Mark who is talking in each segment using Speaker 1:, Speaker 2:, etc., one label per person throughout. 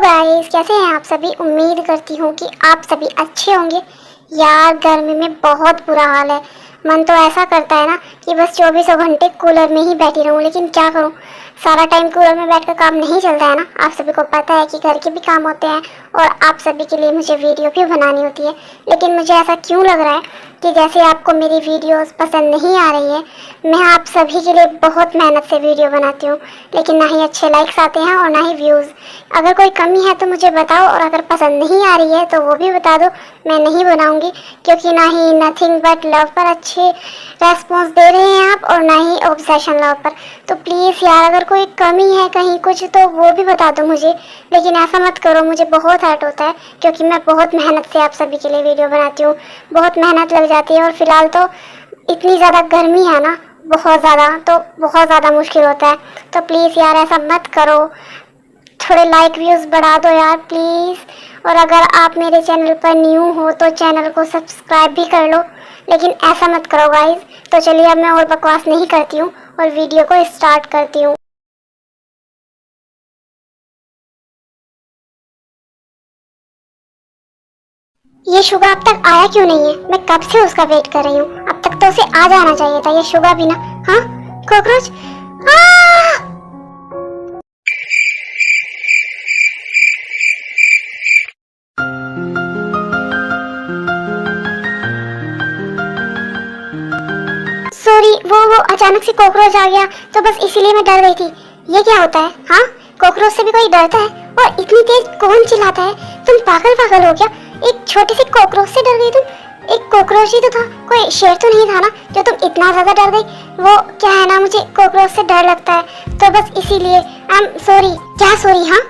Speaker 1: Guys, कैसे हैं आप सभी। उम्मीद करती हूँ कि आप सभी अच्छे होंगे। यार गर्मी में बहुत बुरा हाल है। मन तो ऐसा करता है ना कि बस 24 घंटे कूलर में ही बैठी रहूँ, लेकिन क्या करूँ, सारा टाइम कूलर में बैठकर काम नहीं चलता है ना। आप सभी को पता है कि घर के भी काम होते हैं और आप सभी के लिए मुझे वीडियो भी बनानी होती है। लेकिन मुझे ऐसा क्यों लग रहा है कि जैसे आपको मेरी वीडियोस पसंद नहीं आ रही है। मैं आप सभी के लिए बहुत मेहनत से वीडियो बनाती हूँ, लेकिन ना ही अच्छे लाइक्स आते हैं और ना ही व्यूज़। अगर कोई कमी है तो मुझे बताओ, और अगर पसंद नहीं आ रही है तो वो भी बता दो, मैं नहीं बनाऊंगी। क्योंकि ना ही नथिंग बट लव पर अच्छे रेस्पॉन्स दे रहे हैं आप, और ना ही ऑब्सेशन लव पर। तो प्लीज़ यार, अगर कोई कमी है कहीं कुछ तो वो भी बता दो मुझे, लेकिन ऐसा मत करो। मुझे बहुत हर्ट होता है क्योंकि मैं बहुत मेहनत से आप सभी के लिए वीडियो बनाती हूँ, बहुत मेहनत लग जाती है। और फिलहाल तो इतनी ज़्यादा गर्मी है ना, बहुत ज़्यादा मुश्किल होता है। तो प्लीज़ यार ऐसा मत करो, थोड़े लाइक व्यूज़ बढ़ा दो यार प्लीज़। और अगर आप मेरे चैनल पर न्यू हो तो चैनल को सब्सक्राइब भी कर लो, लेकिन ऐसा मत करो गाइस। तो चलिए अब मैं और बकवास नहीं करती हूँ और वीडियो को स्टार्ट करती हूँ। ये शुगा अब तक आया क्यों नहीं है? मैं कब से उसका वेट कर रही हूँ। अब तक तो उसे आ जाना चाहिए था, ये शुगा भी ना। हाँ, कॉकरोच। सॉरी, वो अचानक से कॉकरोच आ गया तो बस इसीलिए मैं डर गई थी। ये क्या होता है? हाँ, कॉकरोच से भी कोई डरता है? और इतनी तेज कौन चिल्लाता है? तुम पागल हो क्या? एक छोटे से कॉकरोच से डर गई तुम? एक कॉकरोच ही तो था, कोई शेर तो नहीं था ना जो तुम इतना ज्यादा डर गई। वो क्या है ना, मुझे कॉकरोच से डर लगता है तो बस इसीलिए। I am sorry. क्या सॉरी? हाँ,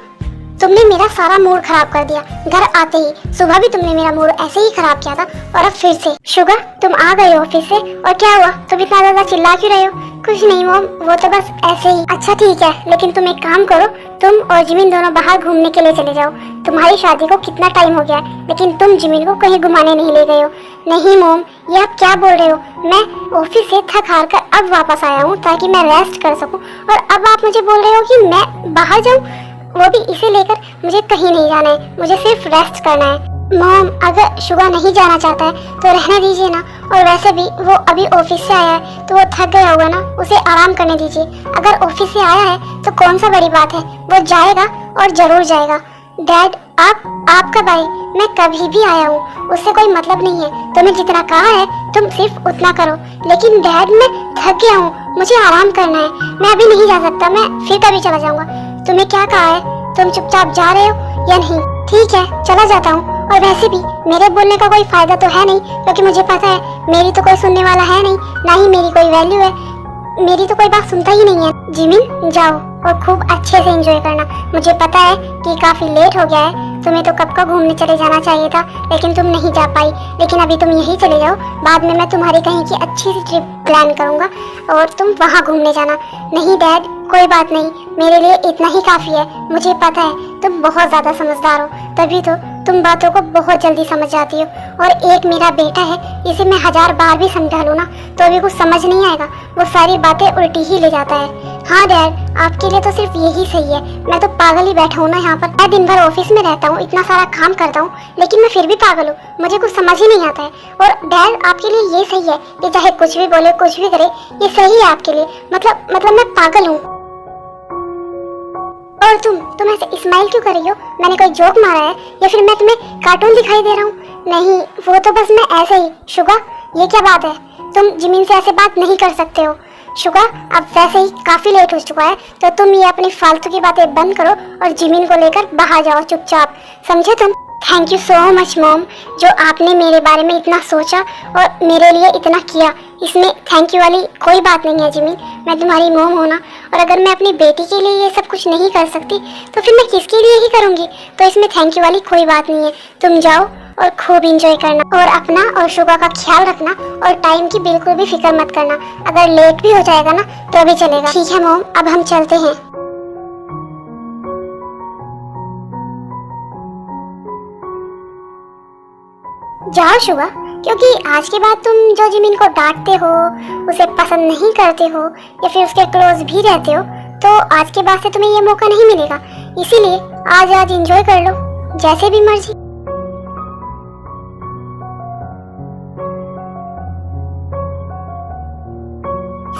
Speaker 1: तुमने मेरा सारा मूड खराब कर दिया। घर आते ही सुबह भी तुमने मेरा मूड ऐसे ही खराब किया था, और अब फिर से। शुगर, तुम आ गए ऑफिस से, और क्या हुआ? तुम इतना ज्यादा चिल्ला क्यों रहे हो? कुछ नहीं मॉम, वो तो बस ऐसे ही। अच्छा ठीक है, लेकिन तुम एक काम करो, तुम और जिमिन दोनों बाहर घूमने के लिए चले जाओ। तुम्हारी शादी को कितना टाइम हो गया है, लेकिन तुम जिमिन को कहीं घुमाने नहीं ले गए हो। नहीं मॉम, ये आप क्या बोल रहे हो? मैं ऑफिस से थक हार कर अब वापस आया हूँ ताकि मैं रेस्ट कर सकूँ, और अब आप मुझे बोल रहे हो कि मैं बाहर जाऊँ, वो भी इसे लेकर? मुझे कहीं नहीं जाना है, मुझे सिर्फ रेस्ट करना है। मॉम, अगर शुगा नहीं जाना चाहता है तो रहने दीजिए ना। और वैसे भी वो अभी ऑफिस से आया है तो वो थक गया होगा ना, उसे आराम करने दीजिए। अगर ऑफिस से आया है तो कौन सा बड़ी बात है, वो जाएगा और जरूर जाएगा। डैड, आप कब आए? मैं कभी भी आया हूँ, उससे कोई मतलब नहीं है। तुम्हें जितना कहा है तुम सिर्फ उतना करो। लेकिन डैड, मैं थक गया हूँ, मुझे आराम करना है, मैं अभी नहीं जा सकता, मैं फिर कभी चला जाऊंगा। तुम्हें क्या कहा है? तुम चुपचाप जा रहे हो या नहीं? ठीक है, चला जाता हूँ। और वैसे भी मेरे बोलने का कोई फायदा तो है नहीं, क्योंकि मुझे पता है मेरी तो कोई सुनने वाला है नहीं, ना ही मेरी कोई वैल्यू है। मेरी तो कोई बात सुनता ही नहीं है। जिमिन, जाओ और खूब अच्छे से एंजॉय करना। मुझे पता है कि काफी लेट हो गया है, तुम्हें तो कब का घूमने चले जाना चाहिए था, लेकिन तुम नहीं जा पाई। लेकिन अभी तुम यहीं चले जाओ, बाद में मैं तुम्हारी कहीं की अच्छी सी ट्रिप प्लान करूंगा और तुम वहाँ घूमने जाना। नहीं डैड, कोई बात नहीं, मेरे लिए इतना ही काफी है। मुझे पता है तुम बहुत ज्यादा समझदार हो, तभी तो तुम बातों को बहुत जल्दी समझ जाती हो। और एक मेरा बेटा है, इसे मैं 1000 बार भी समझा लूँ ना तो अभी कुछ समझ नहीं आएगा, वो सारी बातें उल्टी ही ले जाता है। हाँ डैड, आपके लिए तो सिर्फ यही सही है। मैं तो पागल ही बैठा हूँ ना यहाँ पर। मैं दिन भर ऑफिस में रहता हूँ, इतना सारा काम करता हूँ, लेकिन मैं फिर भी पागल हूँ, मुझे कुछ समझ ही नहीं आता है। और डैड, आपके लिए ये सही है कि चाहे कुछ भी बोले, कुछ भी करे, ये सही है आपके लिए। मतलब मैं पागल हूँ। और तुम ऐसे स्माइल क्यों कर रही हो? मैंने कोई जोक मारा है या फिर मैं तुम्हें कार्टून दिखाई दे रहा हूँ? नहीं, वो तो बस मैं ऐसे ही। शुगा, ये क्या बात है? तुम जिमिन से ऐसे बात नहीं कर सकते हो। शुगा, अब वैसे ही काफी लेट हो चुका है, तो तुम ये अपनी फालतू की बातें बंद करो और जिमिन को लेकर बाहर जाओ चुपचाप, समझे तुम? Thank you so much mom, जो आपने मेरे बारे में इतना सोचा और मेरे लिए इतना किया। इसमें थैंक यू वाली कोई बात नहीं है जिमिन, मैं तुम्हारी मॉम हूँ ना। और अगर मैं अपनी बेटी के लिए ये सब कुछ नहीं कर सकती तो फिर मैं किसके लिए ही करूँगी? तो इसमें थैंक यू वाली कोई बात नहीं है। तुम जाओ और खूब इंजॉय करना, और अपना और शुगा का ख्याल रखना, और टाइम की बिल्कुल भी फिक्र मत करना। अगर लेट भी हो जाएगा ना तो भी चलेगा। ठीक है मॉम, अब हम चलते हैं। जाओ शुगा, क्योंकि आज के बाद तुम जो जिमिन को डांटते हो, उसे पसंद नहीं करते हो या फिर उसके क्लोज भी रहते हो, तो आज के बाद से तुम्हें ये मौका नहीं मिलेगा। इसीलिए आज एंजॉय कर लो, जैसे भी मर्जी।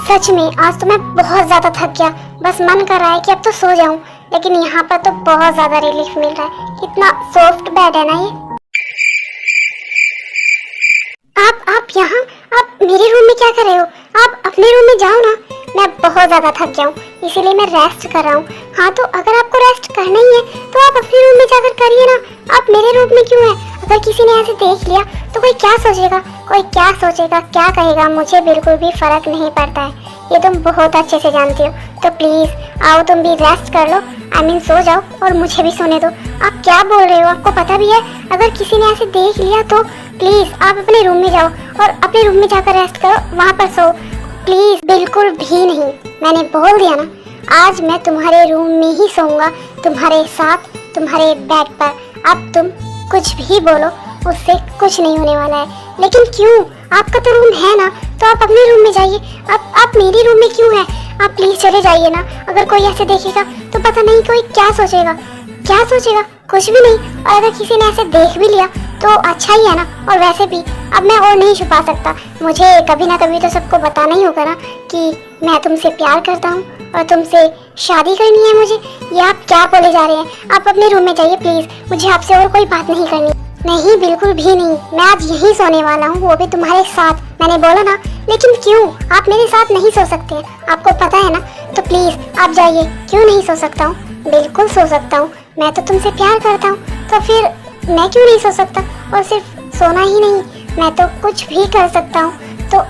Speaker 1: सच में आज तो मैं बहुत ज्यादा थक गया, बस मन कर रहा है कि अब तो सो जाऊं, लेकिन यहाँ पर तो बहुत ज्यादा रिलीफ मिल रहा है। कितना सॉफ्ट बेड है ना ये। आप यहाँ, आप मेरे रूम में क्या कर रहे हो? आप अपने रूम में जाओ ना। मैं बहुत ज्यादा थक गया हूँ, इसीलिए मैं रेस्ट कर रहा हूँ। हाँ तो अगर आपको रेस्ट करना ही है तो आप अपने रूम में जाकर करिए ना। आप मेरे रूम में क्यों है? अगर किसी ने ऐसे देख लिया तो कोई क्या सोचेगा, क्या कहेगा, मुझे बिल्कुल भी फर्क नहीं पड़ता है, ये तुम बहुत अच्छे से जानती हो। तो प्लीज आओ, तुम भी रेस्ट कर लो, सो जाओ और मुझे भी सोने दो। आप क्या बोल रहे हो? आपको पता भी है अगर किसी ने ऐसे देख लिया तो? प्लीज आप अपने रूम में जाओ और अपने रूम में जाकर रेस्ट करो, वहाँ पर सो प्लीज। बिल्कुल भी नहीं, मैंने बोल दिया ना, आज मैं तुम्हारे रूम में ही सोऊंगा, तुम्हारे साथ, तुम्हारे बेड पर। अब तुम कुछ भी बोलो, उससे कुछ नहीं होने वाला है। लेकिन क्यों? आपका तो रूम है ना, तो आप अपने रूम में जाइए। आप मेरे रूम में क्यों है? आप प्लीज चले जाइए ना। अगर कोई ऐसे देखेगा तो पता नहीं कोई क्या सोचेगा। कुछ भी नहीं। और अगर किसी ने ऐसे देख भी लिया तो अच्छा ही है ना। और वैसे भी अब मैं और नहीं छुपा सकता, मुझे कभी ना कभी तो सबको बताना ही होगा ना कि मैं तुमसे प्यार करता हूँ और तुमसे शादी करनी है मुझे। ये आप क्या बोले जा रहे हैं? आप अपने रूम में जाइए प्लीज, मुझे आपसे और कोई बात नहीं करनी। नहीं, बिल्कुल भी नहीं, मैं आज यहीं सोने वाला हूँ, वो भी तुम्हारे साथ। मैंने बोला ना। लेकिन क्यों? आप मेरे साथ नहीं सो सकते, आपको पता है ना। तो प्लीज आप जाइए। क्यों नहीं सो सकता हूँ? बिल्कुल सो सकता हूँ, मैं तो तुमसे प्यार करता हूँ, तो फिर मैं क्यों नहीं सो सकता? और सिर्फ सोना ही नहीं, मैं तो कुछ भी कर सकता हूँ, तो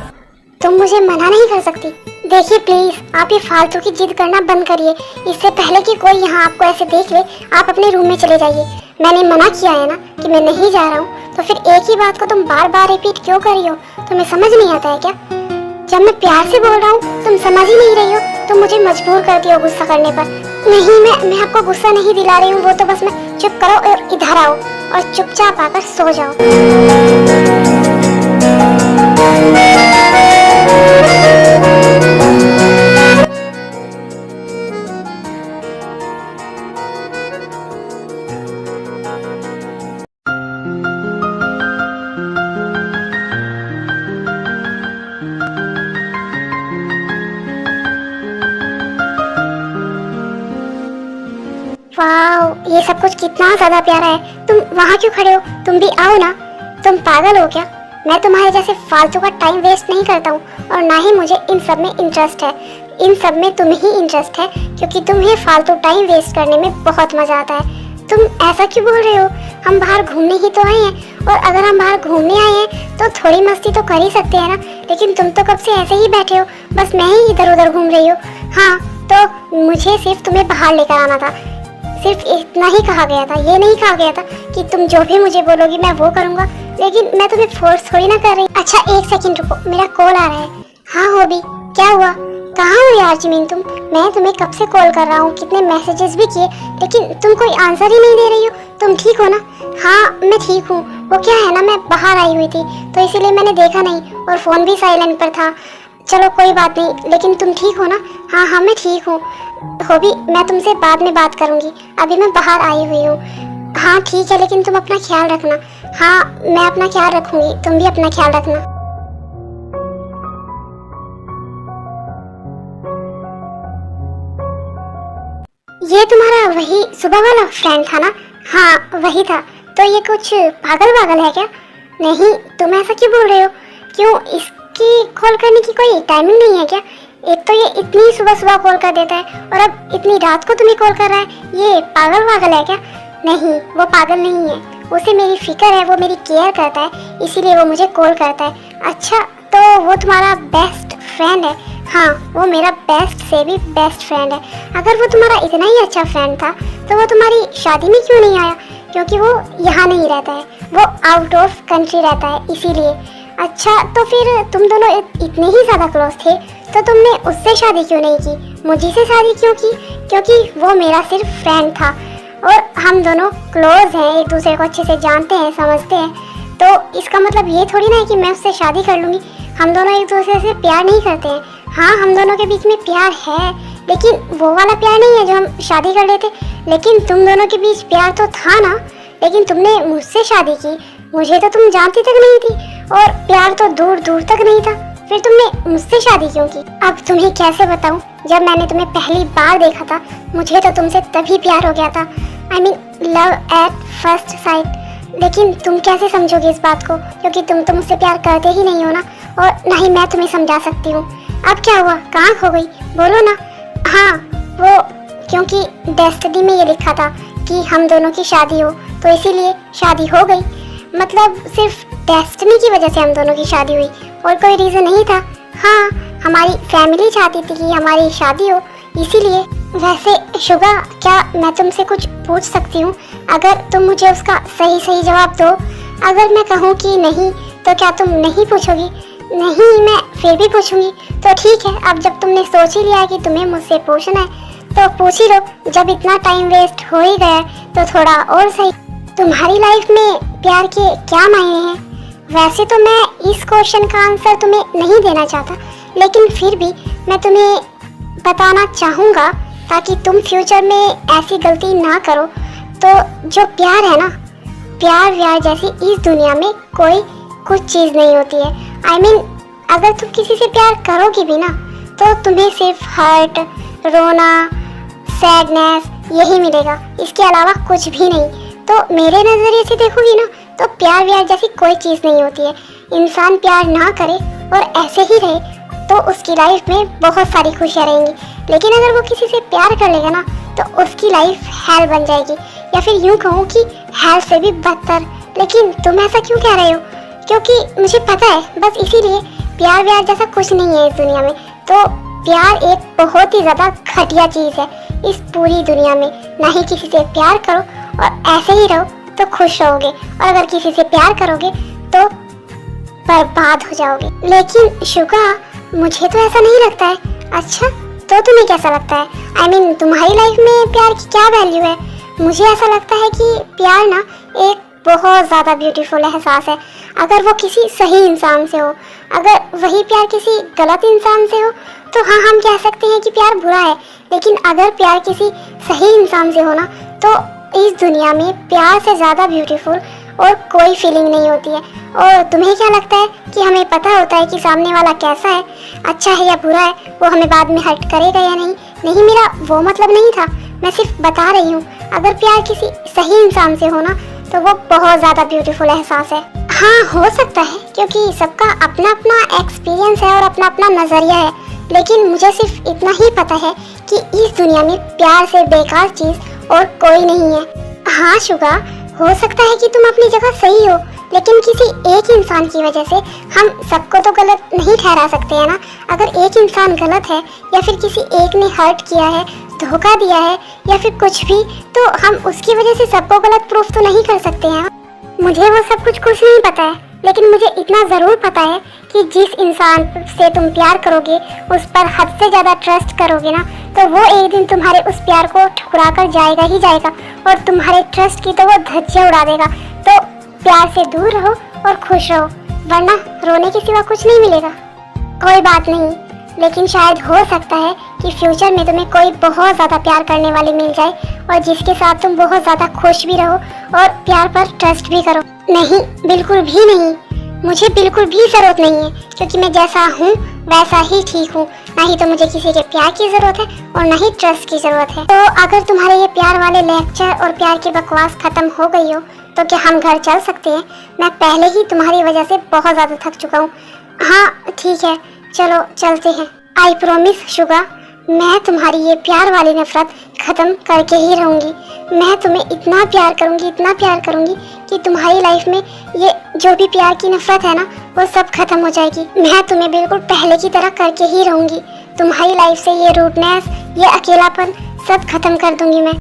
Speaker 1: तुम मुझे मना नहीं कर सकती। देखिए प्लीज आप ये फालतू की जिद करना बंद करिए। इससे पहले कि कोई यहाँ आपको ऐसे देख ले, आप अपने रूम में चले जाइए। मैंने मना किया है ना कि मैं नहीं जा रहा हूँ, तो फिर एक ही बात को तुम बार बार रिपीट क्यों कर रही हो? तुम्हें समझ नहीं आता है क्या? जब मैं प्यार से बोल रहा हूँ तुम समझ ही नहीं रही हो, तुम मुझे मजबूर करती हो गुस्सा करने पर। नहीं, मैं आपको गुस्सा नहीं दिला रही हूँ, वो तो बस मैं चुप करो और इधर आओ और चुपचाप आकर सो जाओ। वाह, ये सब कुछ कितना ज्यादा प्यारा है। तुम वहाँ क्यों खड़े हो? तुम भी आओ ना। तुम पागल हो क्या? मैं तुम्हारे जैसे फालतू का टाइम वेस्ट नहीं करता हूँ, और ना ही मुझे इन सब में इंटरेस्ट है। इन सब में तुम्हें ही इंटरेस्ट है, क्योंकि तुम्हें फालतू टाइम वेस्ट करने में बहुत मजा आता है। तुम ऐसा क्यों बोल रहे हो? हम बाहर घूमने ही तो आए हैं, और अगर हम बाहर घूमने आए हैं तो थोड़ी मस्ती तो कर ही सकते हैं ना। लेकिन तुम तो कब से ऐसे ही बैठे हो, बस मैं ही इधर उधर घूम रही हूँ। हाँ, तो मुझे सिर्फ तुम्हें बाहर लेकर आना था, सिर्फ इतना ही कहा गया था। ये नहीं कहा गया था कि तुम जो भी मुझे बोलोगी मैं वो करूँगा। लेकिन मैं तुम्हें फोर्स थोड़ी ना कर रही। अच्छा एक सेकंड रुको, मेरा कॉल आ रहा है। हाँ होबी, क्या हुआ? कहाँ हो यार जिमीन तुम? मैं तुम्हें कब से कॉल कर रहा हूँ, कितने मैसेजेस भी किए, लेकिन तुम कोई आंसर ही नहीं दे रही हो। तुम ठीक हो ना? हाँ मैं ठीक हूँ। वो क्या है ना, मैं बाहर आई हुई थी तो इसीलिए मैंने देखा नहीं, और फ़ोन भी साइलेंट पर था। चलो कोई बात नहीं, लेकिन तुम ठीक हो ना? हाँ हाँ मैं ठीक हूँ। होबी, मैं तुमसे बाद में बात करूँगी, अभी मैं बाहर आई हुई हूँ। हाँ ठीक है, लेकिन तुम अपना ख्याल रखना। हाँ मैं अपना ख्याल रखूँगी, तुम भी अपना ख्याल रखना। ये तुम्हारा वही सुबह वाला फ्रेंड था ना? हाँ वही था। तो ये कुछ पागल वागल है क्या? नहीं, तुम ऐसा क्यों बोल रहे हो? क्यों, इसकी कॉल करने की कोई टाइमिंग नहीं है क्या? एक तो ये इतनी सुबह सुबह कॉल कर देता है, और अब इतनी रात को तुम्हें कॉल कर रहा है। ये पागल वागल है क्या? नहीं, वो पागल नहीं है, उसे मेरी फिक्र है, वो मेरी केयर करता है, इसीलिए वो मुझे कॉल करता है। अच्छा, तो वो तुम्हारा बेस्ट फ्रेंड है? हाँ, वो मेरा बेस्ट से भी बेस्ट फ्रेंड है। अगर वो तुम्हारा इतना ही अच्छा फ्रेंड था तो वो तुम्हारी शादी में क्यों नहीं आया? क्योंकि वो यहाँ नहीं रहता है, वो आउट ऑफ कंट्री रहता है, इसीलिए। अच्छा, तो फिर तुम दोनों इतने ही ज़्यादा क्लोज थे तो तुमने उससे शादी क्यों नहीं की? मुझे से शादी क्यों की? क्योंकि वो मेरा सिर्फ फ्रेंड था, और हम दोनों क्लोज हैं, एक दूसरे को अच्छे से जानते हैं, समझते हैं। तो इसका मतलब ये थोड़ी ना है कि मैं उससे शादी कर लूँगी। हम दोनों एक दूसरे से प्यार नहीं करते हैं। हाँ, हम दोनों के बीच में प्यार है, लेकिन वो वाला प्यार नहीं है जो हम शादी कर लेते। लेकिन तुम दोनों के बीच प्यार तो था ना, लेकिन तुमने मुझसे शादी की, मुझे तो तुम जानती तक नहीं थी और प्यार तो दूर दूर तक नहीं था, फिर तुमने मुझसे शादी क्यों की? अब तुम्हें कैसे बताऊं, जब मैंने तुम्हें पहली बार देखा था मुझे तो तुमसे तभी प्यार हो गया था। I mean love at first sight. लेकिन तुम कैसे समझोगे इस बात को, क्योंकि तुम तो मुझसे प्यार करते ही नहीं हो ना, और ना ही मैं तुम्हें समझा सकती हूँ। अब क्या हुआ, कहाँ खो गई, बोलो ना। हाँ वो क्योंकि डेस्टिनी में ये लिखा था कि हम दोनों की शादी हो, तो इसीलिए शादी हो गई। मतलब सिर्फ डेस्टिनी की वजह से हम दोनों की शादी हुई और कोई रीज़न नहीं था। हाँ हमारी फैमिली चाहती थी कि हमारी शादी हो, इसीलिए। वैसे शुगा, क्या मैं तुमसे कुछ पूछ सकती हूँ? अगर तुम मुझे उसका सही सही जवाब दो। अगर मैं कहूँ कि नहीं तो क्या तुम नहीं पूछोगी? नहीं, मैं फिर भी पूछूंगी। तो ठीक है, अब जब तुमने सोच ही लिया कि तुम्हें मुझसे पूछना है तो पूछ ही लो। जब इतना टाइम वेस्ट हो ही गया तो थोड़ा और सही। तुम्हारी लाइफ में प्यार के क्या मायने हैं? वैसे तो मैं इस क्वेश्चन का आंसर तुम्हें नहीं देना चाहता, लेकिन फिर भी मैं तुम्हें बताना चाहूँगा ताकि तुम फ्यूचर में ऐसी गलती ना करो। तो जो प्यार है ना, प्यार व्यार जैसी इस दुनिया में कोई कुछ चीज़ नहीं होती है। आई मीन अगर तुम किसी से प्यार करोगी भी ना तो तुम्हें सिर्फ हर्ट, रोना, सैडनेस यही मिलेगा, इसके अलावा कुछ भी नहीं। तो मेरे नज़रिए से देखोगी ना तो प्यार व्यार जैसी कोई चीज़ नहीं होती है। इंसान प्यार ना करे और ऐसे ही रहे तो उसकी लाइफ में बहुत सारी खुशियाँ रहेंगी, लेकिन अगर वो किसी से प्यार कर लेगा ना तो उसकी लाइफ हेल बन जाएगी, या फिर यूँ कहूँ कि हेल से भी बदतर। लेकिन तुम ऐसा क्यों कह रहे हो? क्योंकि मुझे पता है, बस इसीलिए। प्यार व्यार जैसा कुछ नहीं है इस दुनिया में। तो प्यार एक बहुत ही ज़्यादा घटिया चीज़ है इस पूरी दुनिया में। ना ही किसी से प्यार करो और ऐसे ही रहो तो खुश रहोगे, और अगर किसी से प्यार करोगे तो बर्बाद हो जाओगे। लेकिन शुगा, मुझे तो ऐसा नहीं लगता है। अच्छा, तो तुम्हें कैसा लगता है? आई मीन तुम्हारी लाइफ में प्यार की क्या वैल्यू है? मुझे ऐसा लगता है कि प्यार ना एक बहुत ज़्यादा ब्यूटीफुल एहसास है। अगर वो किसी सही इंसान से हो, अगर वही प्यार किसी गलत इंसान से हो तो हाँ हम कह सकते हैं कि प्यार बुरा है। लेकिन अगर प्यार किसी सही इंसान से हो ना तो इस दुनिया में प्यार से ज़्यादा ब्यूटीफुल और कोई फीलिंग नहीं होती है। और तुम्हें क्या लगता है कि हमें पता होता है कि सामने वाला कैसा है, अच्छा है या बुरा है, वो हमें बाद में हर्ट करेगा या नहीं? नहीं, मेरा वो मतलब नहीं था, मैं सिर्फ बता रही हूँ अगर प्यार किसी सही इंसान से हो ना तो वो बहुत ज़्यादा ब्यूटीफुल एहसास है। हाँ हो सकता है, क्योंकि सबका अपना अपना एक्सपीरियंस है और अपना अपना नज़रिया है। लेकिन मुझे सिर्फ इतना ही पता है कि इस दुनिया में प्यार से बेकार चीज़ और कोई नहीं है। हाँ शुगा, हो सकता है कि तुम अपनी जगह सही हो, लेकिन किसी एक इंसान की वजह से हम सबको तो गलत नहीं ठहरा सकते हैं ना। अगर एक इंसान गलत है या फिर किसी एक ने हर्ट किया है, धोखा दिया है या फिर कुछ भी, तो हम उसकी वजह से सबको गलत प्रूफ तो नहीं कर सकते हैं। मुझे वो सब कुछ नहीं पता है, लेकिन मुझे इतना ज़रूर पता है कि जिस इंसान से तुम प्यार करोगे, उस पर हद से ज़्यादा ट्रस्ट करोगे ना, तो वो एक दिन तुम्हारे उस प्यार को ठुकरा कर जाएगा ही जाएगा, और तुम्हारे ट्रस्ट की तो वो धज्जियाँ उड़ा देगा। तो प्यार से दूर रहो और खुश रहो, वरना रोने के सिवा कुछ नहीं मिलेगा। कोई बात नहीं, लेकिन शायद हो सकता है कि फ्यूचर में तुम्हें कोई बहुत ज़्यादा प्यार करने वाली मिल जाए और जिसके साथ तुम बहुत ज़्यादा खुश भी रहो और प्यार पर ट्रस्ट भी करो। नहीं, बिल्कुल भी नहीं, मुझे बिल्कुल भी ज़रूरत नहीं है, क्योंकि मैं जैसा हूँ वैसा ही ठीक हूँ। ना ही तो मुझे किसी के प्यार की ज़रूरत है और ना ही ट्रस्ट की ज़रूरत है। तो अगर तुम्हारे ये प्यार वाले लेक्चर और प्यार की बकवास ख़त्म हो गई हो तो क्या हम घर चल सकते हैं? मैं पहले ही तुम्हारी वजह से बहुत ज़्यादा थक चुका हूँ। हाँ ठीक है, चलो चलते हैं। आई प्रॉमिस शुगा, मैं तुम्हारी ये प्यार वाली नफरत ख़त्म करके ही रहूँगी। मैं तुम्हें इतना प्यार करूँगी, इतना प्यार करूँगी कि तुम्हारी लाइफ में ये जो भी प्यार की नफरत है ना वो सब खत्म हो जाएगी। मैं तुम्हें बिल्कुल पहले की तरह करके ही रहूँगी। तुम्हारी लाइफ से ये रूडनेस, ये अकेलापन सब खत्म कर दूँगी मैं।